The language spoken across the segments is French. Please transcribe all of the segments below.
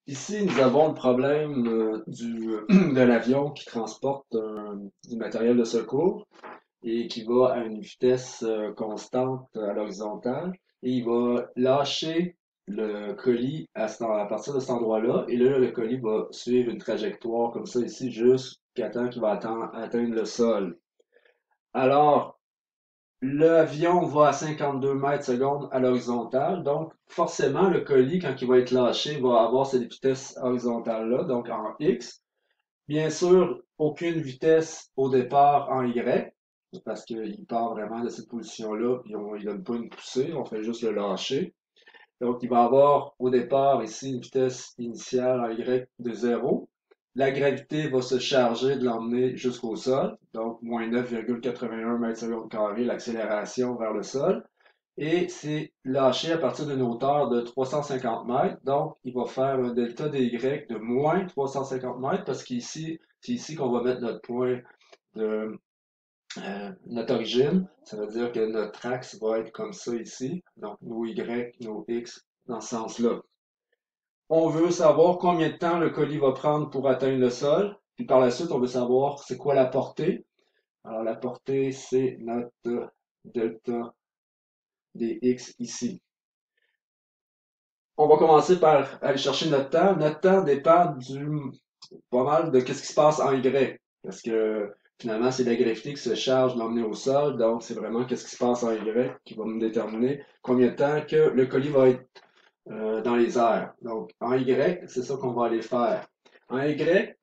Ici, nous avons le problème de l'avion qui transporte du matériel de secours et qui va à une vitesse constante à l'horizontale et il va lâcher le colis à partir de cet endroit-là et là, le colis va suivre une trajectoire comme ça ici jusqu'à temps qu'il va atteindre le sol. Alors, l'avion va à 52 mètres secondes à l'horizontale, donc forcément le colis, quand il va être lâché, va avoir cette vitesse horizontale-là, donc en X. Bien sûr, aucune vitesse au départ en Y, parce qu'il part vraiment de cette position-là, puis il ne donne pas une poussée, on fait juste le lâcher. Donc, il va avoir au départ ici une vitesse initiale en Y de 0. La gravité va se charger de l'emmener jusqu'au sol, donc moins 9,81 mètres secondes carrés, l'accélération vers le sol. Et c'est lâché à partir d'une hauteur de 350 mètres, donc il va faire un delta dy de moins 350 mètres, parce qu'ici, c'est ici qu'on va mettre notre point de notre origine, ça veut dire que notre axe va être comme ça ici. Donc, nos Y, nos X, dans ce sens-là. On veut savoir combien de temps le colis va prendre pour atteindre le sol. Puis par la suite, on veut savoir c'est quoi la portée. Alors, la portée, c'est notre delta dx ici. On va commencer par aller chercher notre temps. Notre temps dépend pas mal de qu'est-ce qui se passe en Y. Parce que finalement, c'est la gravité qui se charge de l'emmener au sol. Donc, c'est vraiment qu'est-ce qui se passe en Y qui va nous déterminer combien de temps que le colis va être dans les airs. Donc, en Y, c'est ça qu'on va aller faire. En Y,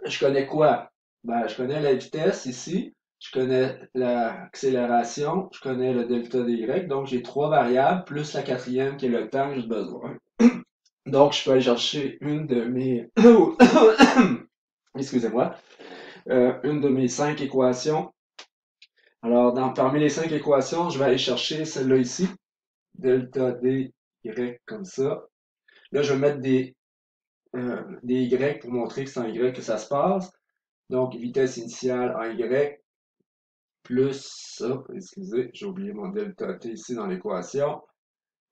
je connais quoi? Ben, je connais la vitesse ici. Je connais l'accélération. Je connais le delta dy. Donc, j'ai trois variables plus la quatrième qui est le temps que j'ai besoin. Donc, je peux aller chercher une de mes excusez-moi, une de mes cinq équations. Alors, parmi les cinq équations, je vais aller chercher celle-là ici, delta dy comme ça. Là, je vais mettre des y pour montrer que c'est en y que ça se passe. Donc, vitesse initiale en y plus, excusez, j'ai oublié mon delta t ici dans l'équation,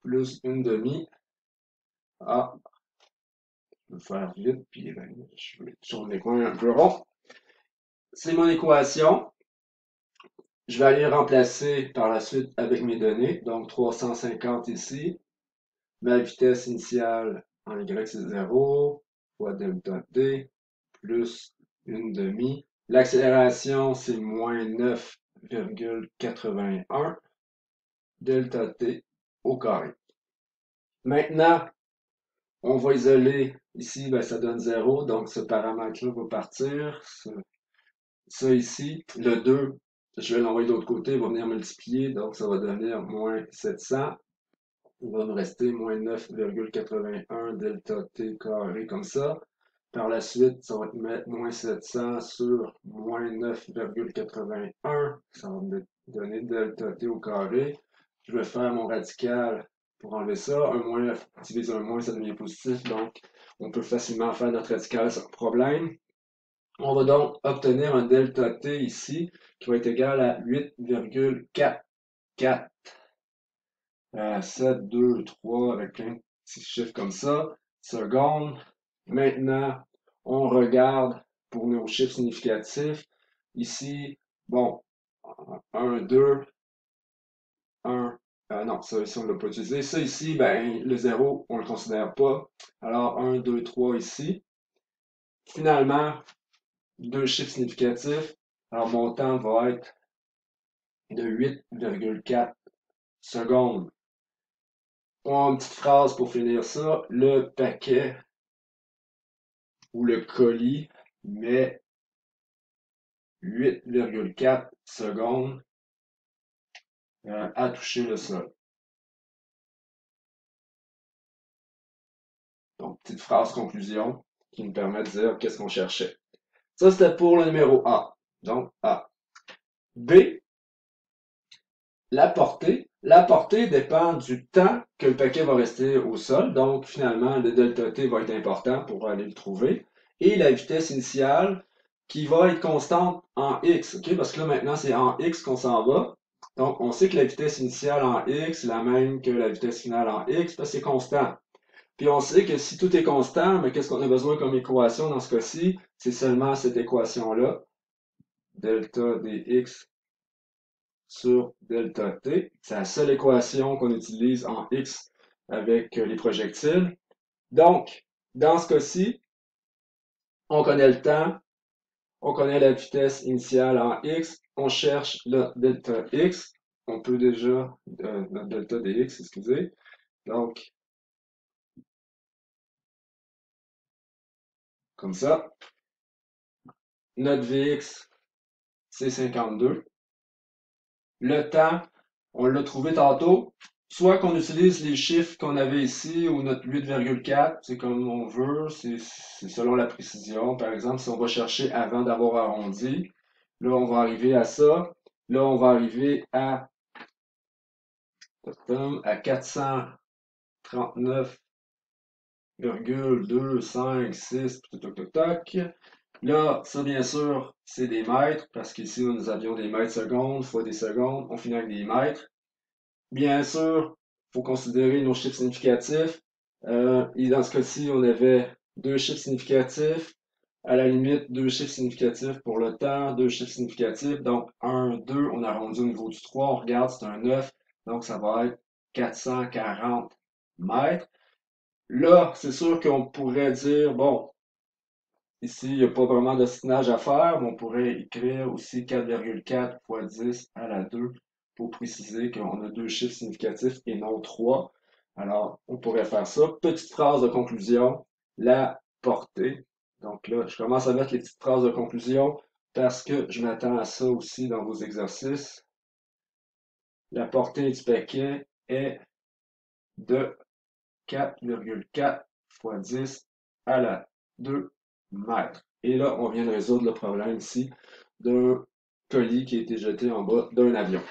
plus une demi. Ah, je vais faire vite, puis je vais tourner les coins un peu rond. C'est mon équation. Je vais aller remplacer par la suite avec mes données. Donc 350 ici. Ma vitesse initiale en Y c'est 0 fois delta T plus une demi. L'accélération c'est moins 9,81 delta T au carré. Maintenant, on va isoler ici, ben, ça donne 0, donc ce paramètre-là va partir. Ça ici, le 2, je vais l'envoyer de l'autre côté, il va venir multiplier, donc ça va devenir moins 700. Il va nous rester moins 9,81 delta t carré comme ça. Par la suite, ça va mettre moins 700 sur moins 9,81. Ça va me donner delta t au carré. Je vais faire mon radical pour enlever ça. Un moins divisé un moins, ça devient positif. Donc, on peut facilement faire notre radical sans problème. On va donc obtenir un delta t ici qui va être égal à 8,44 7, 2, 3 avec plein de petits chiffres comme ça, secondes. Maintenant, on regarde pour nos chiffres significatifs. Ici, bon, 1, 2, 1, non, ça ici on ne l'a pas utilisé. Ça ici, ben, le 0, on ne le considère pas. Alors 1, 2, 3 ici. Finalement, deux chiffres significatifs. Alors mon temps va être de 8,4 secondes. Une petite phrase pour finir ça. Le paquet ou le colis met 8,4 secondes à toucher le sol. Donc, petite phrase conclusion qui nous permet de dire qu'est-ce qu'on cherchait. Ça, c'était pour le numéro A. Donc, A. B, la portée. La portée dépend du temps que le paquet va rester au sol. Donc, finalement, le delta T va être important pour aller le trouver. Et la vitesse initiale qui va être constante en X. OK? Parce que là, maintenant, c'est en X qu'on s'en va. Donc, on sait que la vitesse initiale en X est la même que la vitesse finale en X parce que c'est constant. Puis on sait que si tout est constant, mais qu'est-ce qu'on a besoin comme équation dans ce cas-ci? C'est seulement cette équation-là, delta dx sur delta t. C'est la seule équation qu'on utilise en x avec les projectiles. Donc, dans ce cas-ci, on connaît le temps, on connaît la vitesse initiale en x, on cherche le delta x. On peut déjà, notre delta dx, excusez. Donc, comme ça, notre Vx, c'est 52. Le temps, on l'a trouvé tantôt. Soit qu'on utilise les chiffres qu'on avait ici ou notre 8,4, c'est comme on veut, c'est selon la précision. Par exemple, si on va chercher avant d'avoir arrondi, là, on va arriver à ça. Là, on va arriver à 439,256, toc, toc, toc, toc. Là, ça, bien sûr, c'est des mètres, parce qu'ici, nous avions des mètres secondes fois des secondes. On finit avec des mètres. Bien sûr, il faut considérer nos chiffres significatifs. Et dans ce cas-ci, on avait deux chiffres significatifs. À la limite, deux chiffres significatifs pour le temps, deux chiffres significatifs. Donc, 1, 2, on a arrondi au niveau du 3. On regarde, c'est un 9. Donc, ça va être 440 mètres. Là, c'est sûr qu'on pourrait dire, bon, ici, il n'y a pas vraiment d'ostinage à faire, mais on pourrait écrire aussi 4,4 fois 10 à la 2 pour préciser qu'on a deux chiffres significatifs et non trois. Alors, on pourrait faire ça. Petite phrase de conclusion, la portée. Donc là, je commence à mettre les petites phrases de conclusion parce que je m'attends à ça aussi dans vos exercices. La portée du paquet est de 4,4 fois 10 à la 2 mètres. Et là, on vient de résoudre le problème ici d'un colis qui a été jeté en bas d'un avion.